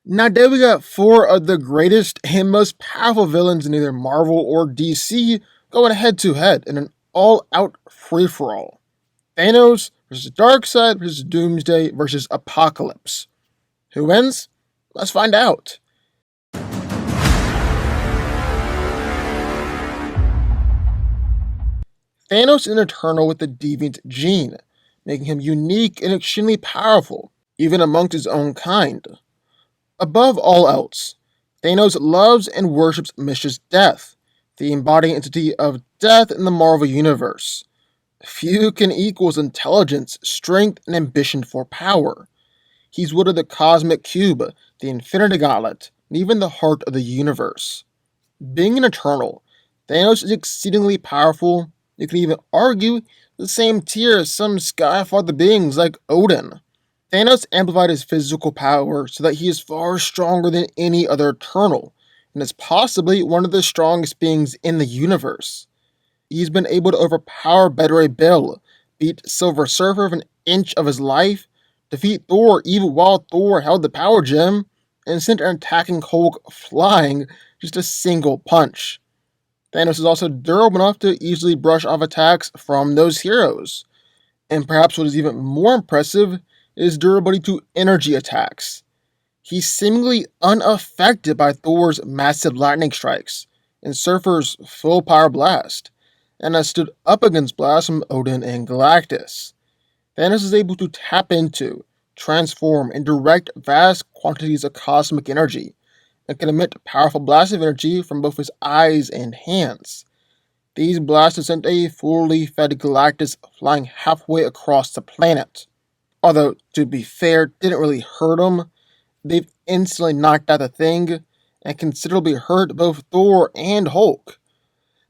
Now today we got four of the greatest and most powerful villains in either Marvel or DC going head to head in an all-out free-for-all. Thanos versus Darkseid versus Doomsday versus Apocalypse. Who wins? Let's find out. Thanos is an Eternal with the deviant gene, making him unique and extremely powerful, even amongst his own kind. Above all else, Thanos loves and worships Mishra's death, the embodied entity of death in the Marvel Universe. Few can equal his intelligence, strength, and ambition for power. He's wielded the Cosmic Cube, the Infinity Gauntlet, and even the heart of the universe. Being an Eternal, Thanos is exceedingly powerful. You can even argue the same tier as some sky-father beings like Odin. Thanos amplified his physical power so that he is far stronger than any other Eternal, and is possibly one of the strongest beings in the universe. He's been able to overpower Beta Ray Bill, beat Silver Surfer of an inch of his life, defeat Thor even while Thor held the power gem, and sent an attacking Hulk flying just a single punch. Thanos is also durable enough to easily brush off attacks from those heroes. And perhaps what is even more impressive is durability to energy attacks. He's seemingly unaffected by Thor's massive lightning strikes and Surfer's full power blast, and has stood up against blasts from Odin and Galactus. Thanos is able to tap into, transform, and direct vast quantities of cosmic energy, and can emit powerful blasts of energy from both his eyes and hands. These blasts sent a fully fed Galactus flying halfway across the planet. Although, to be fair, didn't really hurt him. They've instantly knocked out the thing, and considerably hurt both Thor and Hulk.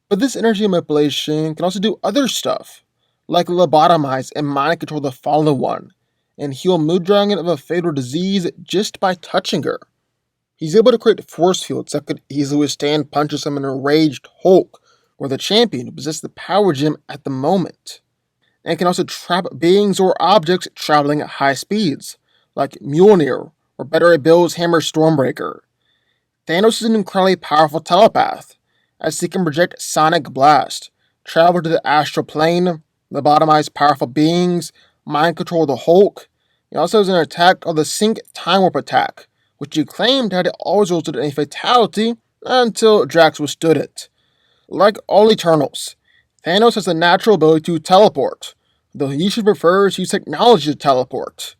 But this energy manipulation can also do other stuff, like lobotomize and mind control the Fallen One, and heal Mood Dragon of a fatal disease just by touching her. He's able to create force fields that could easily withstand punches from an enraged Hulk, or the champion who possesses the power gem at the moment, and can also trap beings or objects traveling at high speeds, like Mjolnir or Beta Ray Bill's Hammer Stormbreaker. Thanos is an incredibly powerful telepath, as he can project sonic blast, travel to the astral plane, lobotomize powerful beings, mind control the Hulk. He also has an attack called the Sync Time Warp attack, which he claimed had always resulted in a fatality until Drax withstood it. Like all Eternals, Thanos has a natural ability to teleport, though he usually prefers to use technology to teleport.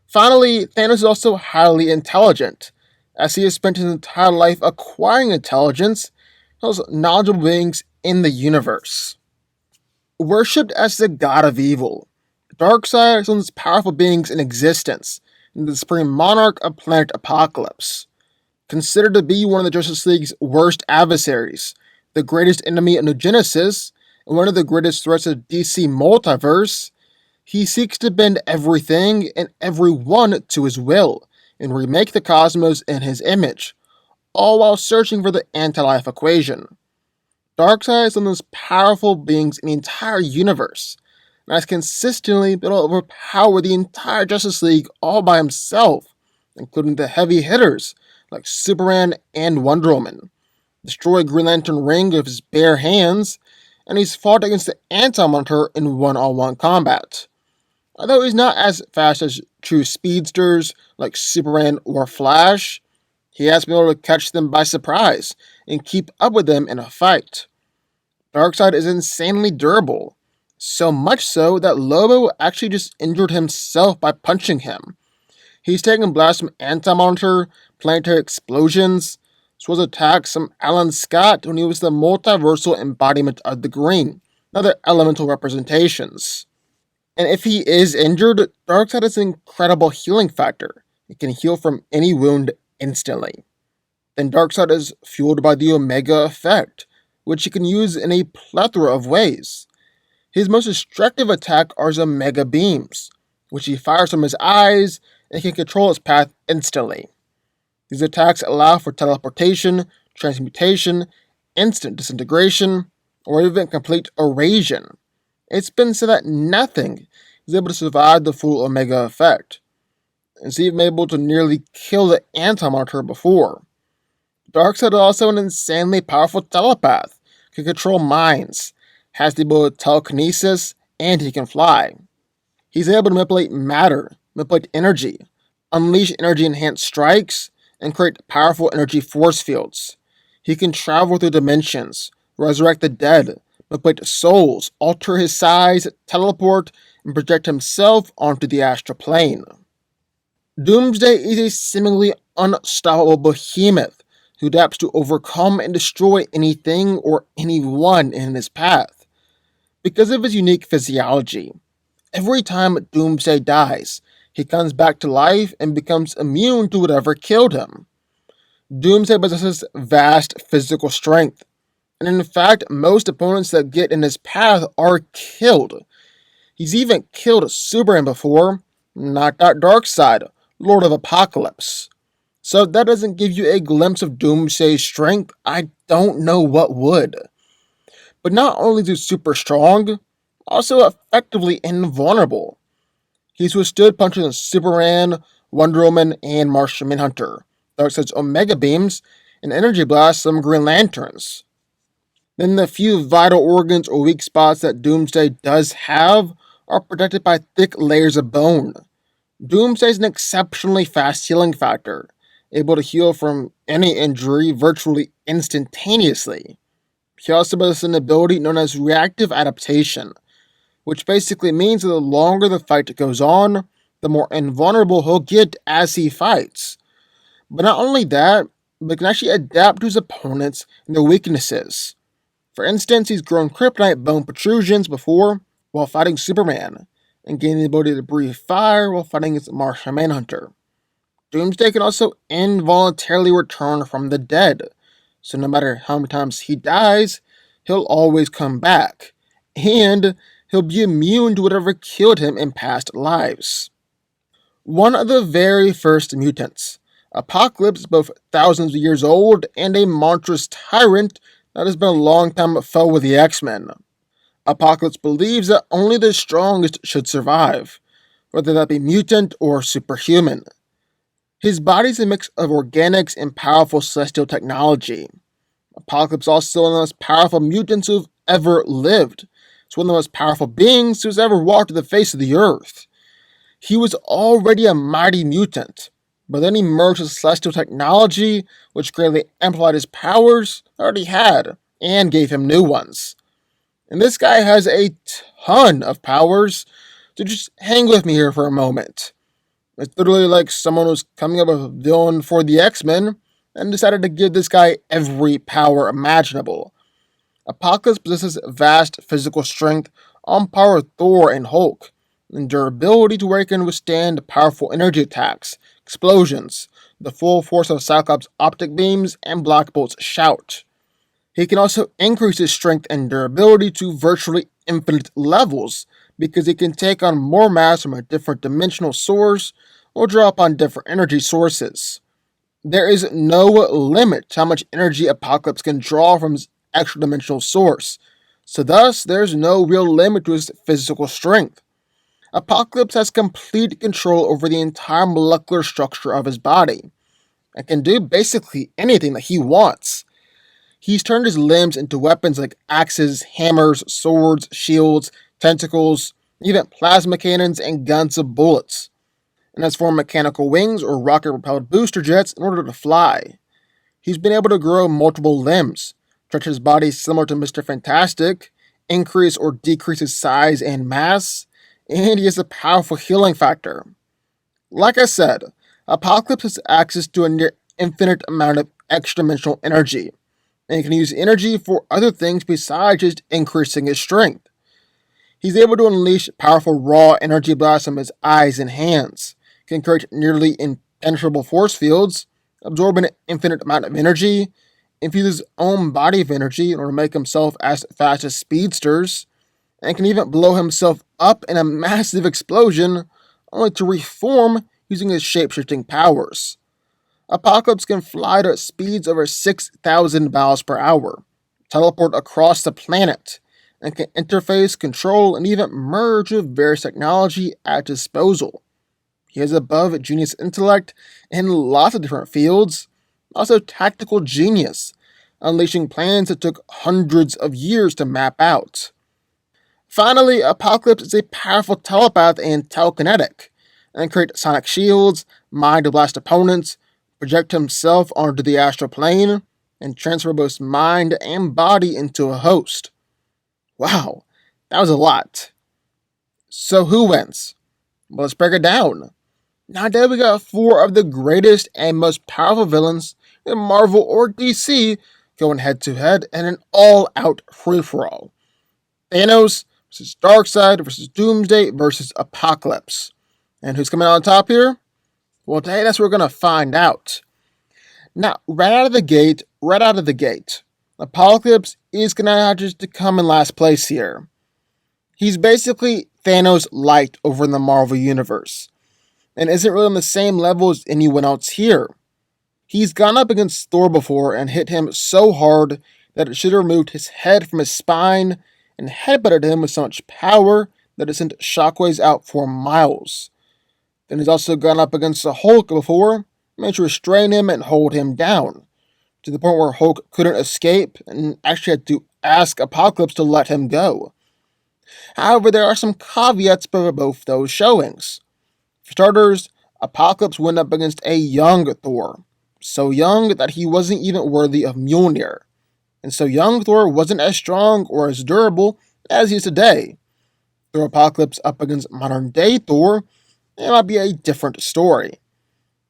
Finally, Thanos is also highly intelligent, as he has spent his entire life acquiring intelligence from those knowledgeable beings in the universe. Worshipped as the god of evil, Darkseid is one of the most powerful beings in existence, and the supreme monarch of planet Apocalypse. Considered to be one of the Justice League's worst adversaries, the greatest enemy of New Genesis, and one of the greatest threats of DC multiverse, he seeks to bend everything and everyone to his will, and remake the cosmos in his image, all while searching for the anti-life equation. Darkseid is one of the most powerful beings in the entire universe, and has consistently been able to overpower the entire Justice League all by himself, including the heavy hitters like Superman and Wonder Woman, destroy Green Lantern Ring with his bare hands, and he's fought against the Anti-Monitor in one-on-one combat. Although he's not as fast as true speedsters like Superman or Flash, he has been able to catch them by surprise and keep up with them in a fight. Darkseid is insanely durable, so much so that Lobo actually just injured himself by punching him. He's taken blasts from Anti-Monitor, planetary explosions, as well as attacks from Alan Scott when he was the multiversal embodiment of the Green, and other elemental representations. And if he is injured, Darkseid has an incredible healing factor. It can heal from any wound instantly. Then Darkseid is fueled by the Omega effect, which he can use in a plethora of ways. His most destructive attack are his Omega beams, which he fires from his eyes and can control its path instantly. These attacks allow for teleportation, transmutation, instant disintegration, or even complete erasion. It's been said that nothing is able to survive the full Omega effect. and is even able to nearly kill the Anti-Monitor before. Darkseid is also an insanely powerful telepath, can control minds, has the ability to telekinesis, and he can fly. He's able to manipulate matter, manipulate energy, unleash energy enhanced strikes, and create powerful energy force fields. He can travel through dimensions, resurrect the dead, manipulate souls, alter his size, teleport, and project himself onto the astral plane. Doomsday is a seemingly unstoppable behemoth who adapts to overcome and destroy anything or anyone in his path. Because of his unique physiology, every time Doomsday dies, he comes back to life and becomes immune to whatever killed him. Doomsday possesses vast physical strength, and in fact, most opponents that get in his path are killed. He's even killed Superman before, knocked out Darkseid, Lord of Apocalypse. So if that doesn't give you a glimpse of Doomsday's strength, I don't know what would. But not only is he super strong, also effectively invulnerable. He's withstood punches of Superman, Wonder Woman, and Martian Manhunter, Darkseid's Omega Beams, and energy blasts from Green Lanterns. Then the few vital organs or weak spots that Doomsday does have are protected by thick layers of bone. Doomsday is an exceptionally fast healing factor, able to heal from any injury virtually instantaneously. He also possesses an ability known as reactive adaptation, which basically means that the longer the fight goes on, the more invulnerable he'll get as he fights. But not only that, but he can actually adapt to his opponents and their weaknesses. For instance, he's grown kryptonite bone protrusions before while fighting Superman, and gained the ability to breathe fire while fighting his Martian Manhunter. Doomsday can also involuntarily return from the dead, so no matter how many times he dies, he'll always come back, and he'll be immune to whatever killed him in past lives. One of the very first mutants, Apocalypse is both thousands of years old and a monstrous tyrant that has been a long time foe with the X-Men. Apocalypse believes that only the strongest should survive, whether that be mutant or superhuman. His body is a mix of organics and powerful celestial technology. Apocalypse is also one of the most powerful mutants who've ever lived. It's one of the most powerful beings who's ever walked the face of the earth. He was already a mighty mutant, but then he merged with celestial technology, which greatly amplified his powers that already had, and gave him new ones. And this guy has a ton of powers, so just hang with me here for a moment. It's literally like someone was coming up with a villain for the X-Men and decided to give this guy every power imaginable. Apocalypse possesses vast physical strength on par with Thor and Hulk, and durability to where he can withstand powerful energy attacks, explosions, the full force of Cyclops' optic beams, and Black Bolt's shout. He can also increase his strength and durability to virtually infinite levels, because he can take on more mass from a different dimensional source or draw upon different energy sources. There is no limit to how much energy Apocalypse can draw from his extra dimensional source, so thus there's no real limit to his physical strength. Apocalypse has complete control over the entire molecular structure of his body, and can do basically anything that he wants. He's turned his limbs into weapons like axes, hammers, swords, shields, tentacles, even plasma cannons and guns of bullets, and has formed mechanical wings or rocket-propelled booster jets in order to fly. He's been able to grow multiple limbs, stretch his body similar to Mr. Fantastic, increase or decrease his size and mass, and he has a powerful healing factor. Like I said, Apocalypse has access to a near infinite amount of extra-dimensional energy, and he can use energy for other things besides just increasing his strength. He's able to unleash powerful raw energy blasts from his eyes and hands, can create nearly impenetrable force fields, absorb an infinite amount of energy, infuse his own body of energy in order to make himself as fast as speedsters, and can even blow himself up in a massive explosion, only to reform using his shape-shifting powers. Apocalypse can fly to speeds over 6,000 miles per hour, teleport across the planet, and can interface, control, and even merge with various technology at disposal. He has above genius intellect in lots of different fields, also tactical genius, unleashing plans that took hundreds of years to map out. Finally, Apocalypse is a powerful telepath and telekinetic, and can create sonic shields, mind blast opponents, project himself onto the astral plane, and transfer both mind and body into a host. Wow, that was a lot. So who wins? Well, let's break it down. Now today we got four of the greatest and most powerful villains in Marvel or DC going head to head in an all-out free-for-all. Thanos versus Darkseid versus Doomsday versus Apocalypse. And who's coming out on top here? Well, today that's what we're going to find out. Now, right out of the gate, Apocalypse is going to have to come in last place here. He's basically Thanos light over in the Marvel Universe, and isn't really on the same level as anyone else here. He's gone up against Thor before and hit him so hard that it should have removed his head from his spine and headbutted him with so much power that it sent shockwaves out for miles. Then he's also gone up against the Hulk before, managed to restrain him and hold him down, to the point where Hulk couldn't escape and actually had to ask Apocalypse to let him go. However, there are some caveats for both those showings. For starters, Apocalypse went up against a young Thor, so young that he wasn't even worthy of Mjolnir, and so young Thor wasn't as strong or as durable as he is today. Throw Apocalypse up against modern day Thor, it might be a different story.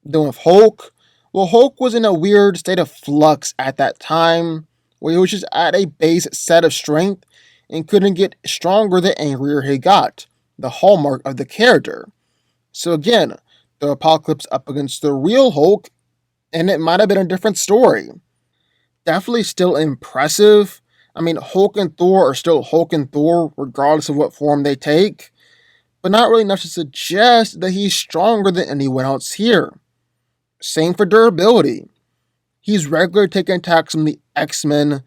Then with Hulk, well, Hulk was in a weird state of flux at that time, where he was just at a base set of strength and couldn't get stronger the angrier he got, the hallmark of the character. So again, the Apocalypse up against the real Hulk, and it might have been a different story. Definitely still impressive. I mean, Hulk and Thor are still Hulk and Thor, regardless of what form they take, but not really enough to suggest that he's stronger than anyone else here. Same for durability. He's regularly taking attacks from the X-Men, and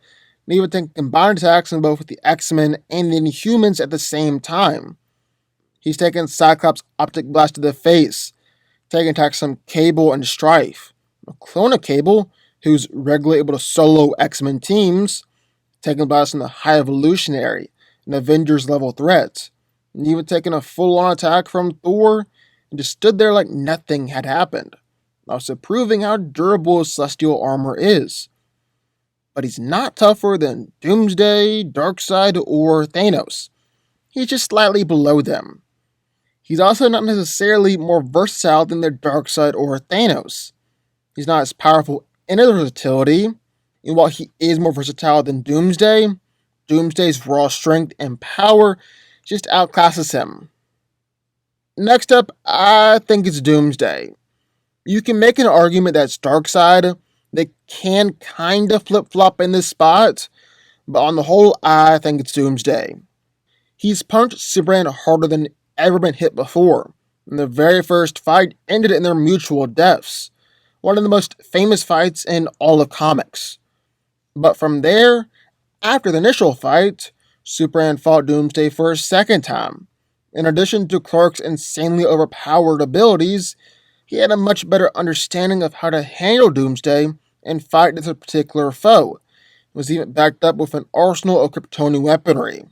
even taking combined attacks from both the X-Men and the Inhumans at the same time. He's taken Cyclops' optic blast to the face, taking attacks from Cable and Strife, a clone of Cable, who's regularly able to solo X-Men teams, taking blasts from the High Evolutionary and Avengers level threats, and even taking a full-on attack from Thor and just stood there like nothing had happened, also proving how durable his celestial armor is. But he's not tougher than Doomsday, Darkseid, or Thanos. He's just slightly below them. He's also not necessarily more versatile than their Darkseid or Thanos. He's not as powerful in his versatility, and while he is more versatile than Doomsday, Doomsday's raw strength and power just outclasses him. Next up, I think it's Doomsday. You can make an argument that's Darkseid. They can kind of flip-flop in this spot, but on the whole, I think it's Doomsday. He's punched Superman harder than ever been hit before, and the very first fight ended in their mutual deaths, one of the most famous fights in all of comics. But from there, after the initial fight, Superman fought Doomsday for a second time. In addition to Clark's insanely overpowered abilities, he had a much better understanding of how to handle Doomsday and fight this particular foe. He was even backed up with an arsenal of Kryptonian weaponry.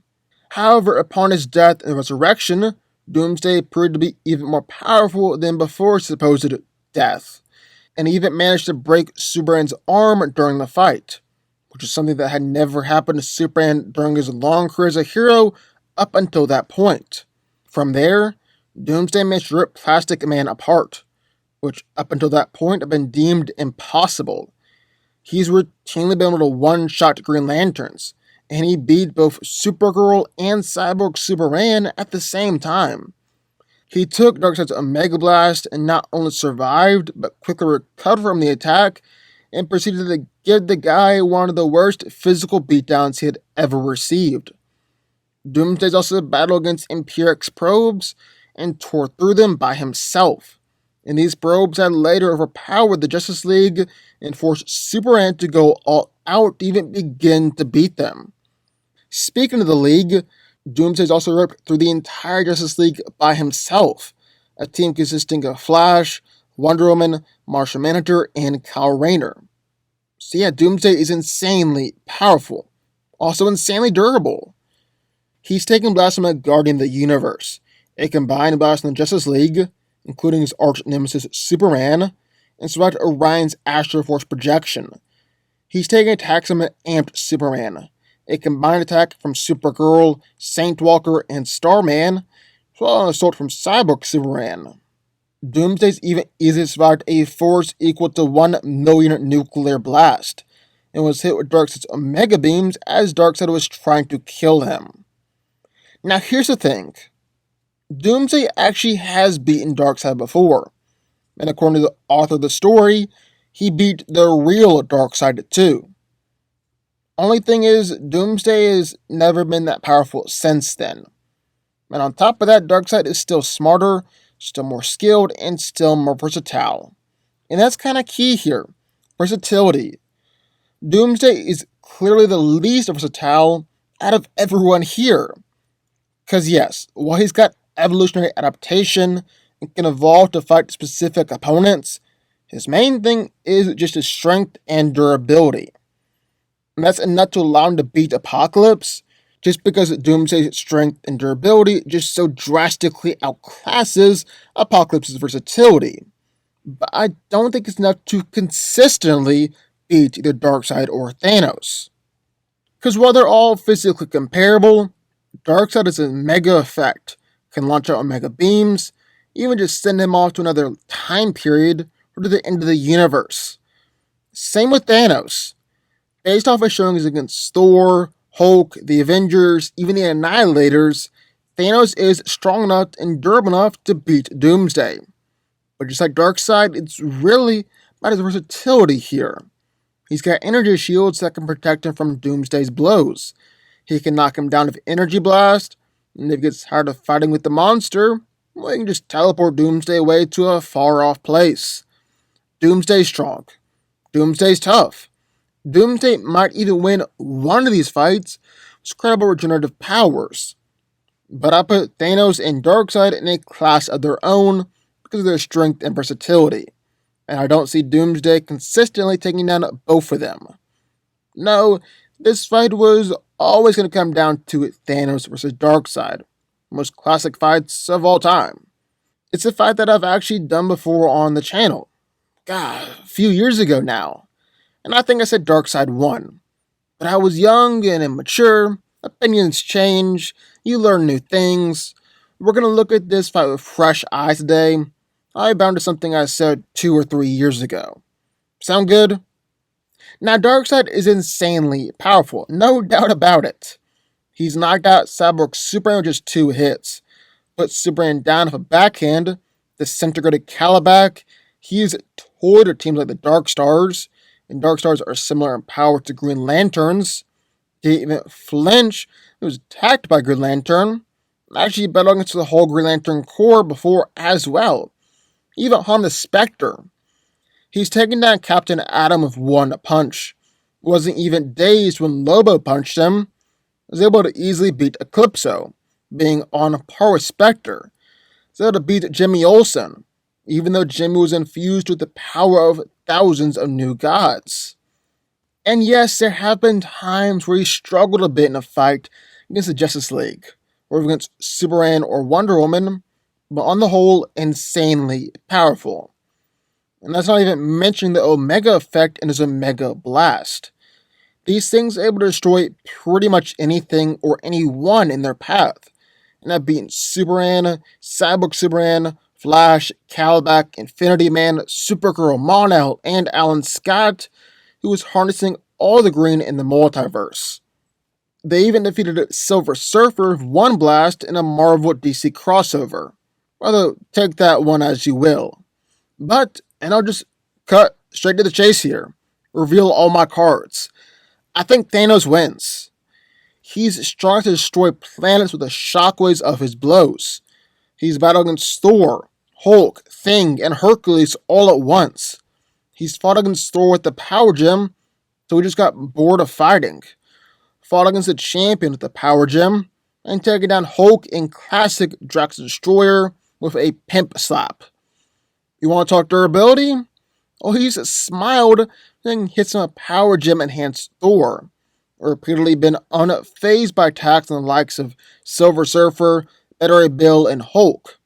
However, upon his death and resurrection, Doomsday proved to be even more powerful than before his supposed death, and he even managed to break Superman's arm during the fight, which is something that had never happened to Superman during his long career as a hero up until that point. From there, Doomsday managed to rip Plastic Man apart, which up until that point had been deemed impossible. He's routinely been able to one-shot Green Lanterns, and he beat both Supergirl and Cyborg Superman at the same time. He took Darkseid's Omega Blast and not only survived, but quickly recovered from the attack and proceeded to give the guy one of the worst physical beatdowns he had ever received. Doomsday's also battled against Empiric's probes and tore through them by himself, and these probes had later overpowered the Justice League and forced Superman to go all out to even begin to beat them. Speaking of the League, Doomsday's also ripped through the entire Justice League by himself, a team consisting of Flash, Wonder Woman, Martian Manhunter, and Kyle Rayner. So yeah, Doomsday is insanely powerful, also insanely durable. He's taken blasts from a Guardian of the Universe, a combined blast from the Justice League, including his arch nemesis Superman, and survived Orion's Astro Force projection. He's taken attacks from an amped Superman, a combined attack from Supergirl, Saint Walker, and Starman, as well as an assault from Cyborg Superman. Doomsday's even easily survived a force equal to 1 million nuclear blast, and was hit with Darkseid's Omega Beams as Darkseid was trying to kill him. Now here's the thing. Doomsday actually has beaten Darkseid before, and according to the author of the story, he beat the real Darkseid too. Only thing is, Doomsday has never been that powerful since then. And on top of that, Darkseid is still smarter, still more skilled, and still more versatile. And that's kind of key here. Versatility. Doomsday is clearly the least versatile out of everyone here. Because yes, while he's got evolutionary adaptation and can evolve to fight specific opponents, his main thing is just his strength and durability. And that's enough to allow him to beat Apocalypse, just because Doomsday's strength and durability just so drastically outclasses Apocalypse's versatility. But I don't think it's enough to consistently beat either Darkseid or Thanos. Because while they're all physically comparable, Darkseid is a mega effect, can launch out Omega Beams, even just send him off to another time period or to the end of the universe. Same with Thanos. Based off his showings against Thor, Hulk, the Avengers, even the Annihilators, Thanos is strong enough and durable enough to beat Doomsday. But just like Darkseid, it's really about his versatility here. He's got energy shields that can protect him from Doomsday's blows. He can knock him down with Energy Blast, and if he gets tired of fighting with the monster, well, he can just teleport Doomsday away to a far-off place. Doomsday's strong. Doomsday's tough. Doomsday might even win one of these fights with incredible regenerative powers. But I put Thanos and Darkseid in a class of their own because of their strength and versatility, and I don't see Doomsday consistently taking down both of them. No, this fight was always going to come down to Thanos versus Darkseid, most classic fights of all time. It's a fight that I've actually done before on the channel. God, a few years ago now. And I think I said Darkseid won. But I was young and immature, opinions change, you learn new things. We're going to look at this fight with fresh eyes today. I bound to something I said 2 or 3 years ago. Sound good? Now Darkseid is insanely powerful, no doubt about it. He's knocked out Cyborg Superman with just 2 hits, put Superman down with a backhand, disintegrated Calabac. He's toyed teams like the Dark Stars, and Dark Stars are similar in power to Green Lanterns. Didn't even flinch. He was attacked by Green Lantern. Actually battled against the whole Green Lantern Corps before as well. He even harmed the Spectre. He's taken down Captain Atom with 1 punch. Wasn't even dazed when Lobo punched him. Was able to easily beat Eclipso, being on par with Spectre. Was able to beat Jimmy Olsen, even though Jimmy was infused with the power of thousands of new gods. And yes, there have been times where he struggled a bit in a fight against the Justice League, or against Superman or Wonder Woman, but on the whole, insanely powerful. And that's not even mentioning the Omega effect and his Omega Blast. These things are able to destroy pretty much anything or anyone in their path, and have beaten Superman, Cyborg Superman, Flash, Calabac, Infinity Man, Supergirl, Mon-El, and Alan Scott, who was harnessing all the green in the multiverse. They even defeated Silver Surfer with 1 blast in a Marvel DC crossover. Although, take that one as you will. But, and I'll just cut straight to the chase here, reveal all my cards. I think Thanos wins. He's strong to destroy planets with the shockwaves of his blows. He's battled against Thor, Hulk, Thing, and Hercules all at once. He's fought against Thor with the Power Gem, so he just got bored of fighting. Fought against the Champion with the Power Gem, and taken down Hulk in classic Drax the Destroyer with a pimp slap. You want to talk durability? Oh, he's smiled, then hits him a power gem enhanced Thor. Repeatedly been unfazed by attacks on the likes of Silver Surfer, Better Ray Bill, and Hulk.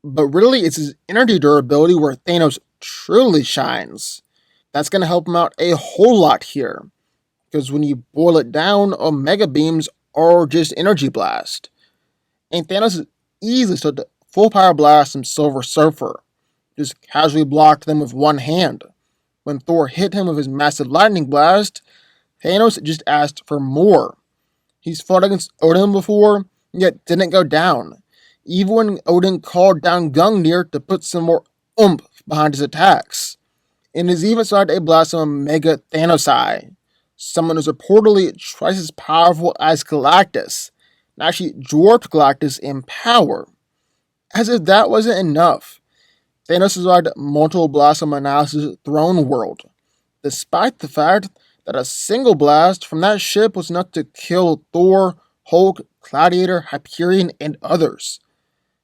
But really, it's his energy durability where Thanos truly shines. That's going to help him out a whole lot here. Because when you boil it down, Omega Beams are just energy blast. And Thanos easily stood the full power blast from Silver Surfer. Just casually blocked them with one hand. When Thor hit him with his massive lightning blast, Thanos just asked for more. He's fought against Odin before, yet didn't go down. Even when Odin called down Gungnir to put some more oomph behind his attacks. And has even started a blast on Mega Thanosai, someone who's reportedly twice as powerful as Galactus, and actually dwarfed Galactus in power. As if that wasn't enough, Thanos survived multiple blasts on Manaus' throne world, despite the fact that a single blast from that ship was enough to kill Thor, Hulk, Gladiator, Hyperion, and others.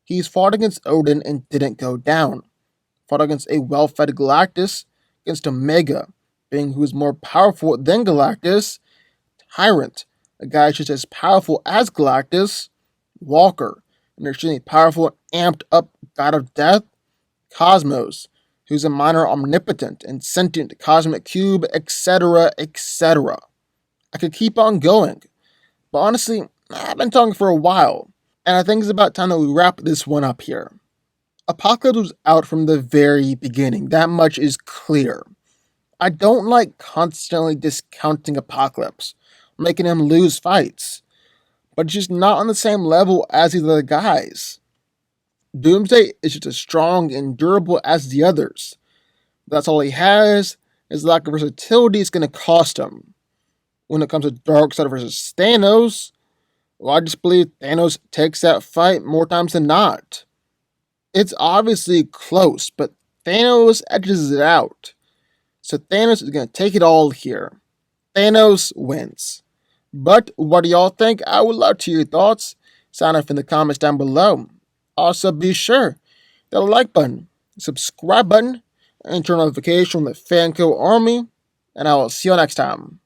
He's fought against Odin and didn't go down. Fought against a well-fed Galactus, against Omega, being who is more powerful than Galactus, Tyrant, a guy just as powerful as Galactus, Walker, an extremely powerful, amped up god of death, Cosmos, who's a minor omnipotent and sentient cosmic cube, etc., etc. I could keep on going, but honestly, I've been talking for a while, and I think it's about time that we wrap this one up here. Apocalypse was out from the very beginning, that much is clear. I don't like constantly discounting Apocalypse, making him lose fights, but it's just not on the same level as the other guys. Doomsday is just as strong and durable as the others. That's all he has. His lack of versatility is going to cost him. When it comes to Darkseid versus Thanos, well, I just believe Thanos takes that fight more times than not. It's obviously close, but Thanos edges it out. So Thanos is going to take it all here. Thanos wins. But what do y'all think? I would love to hear your thoughts. Sign up in the comments down below. Also, be sure to hit the like button, subscribe button, and turn on notifications from the Fanco Army. And I will see you next time.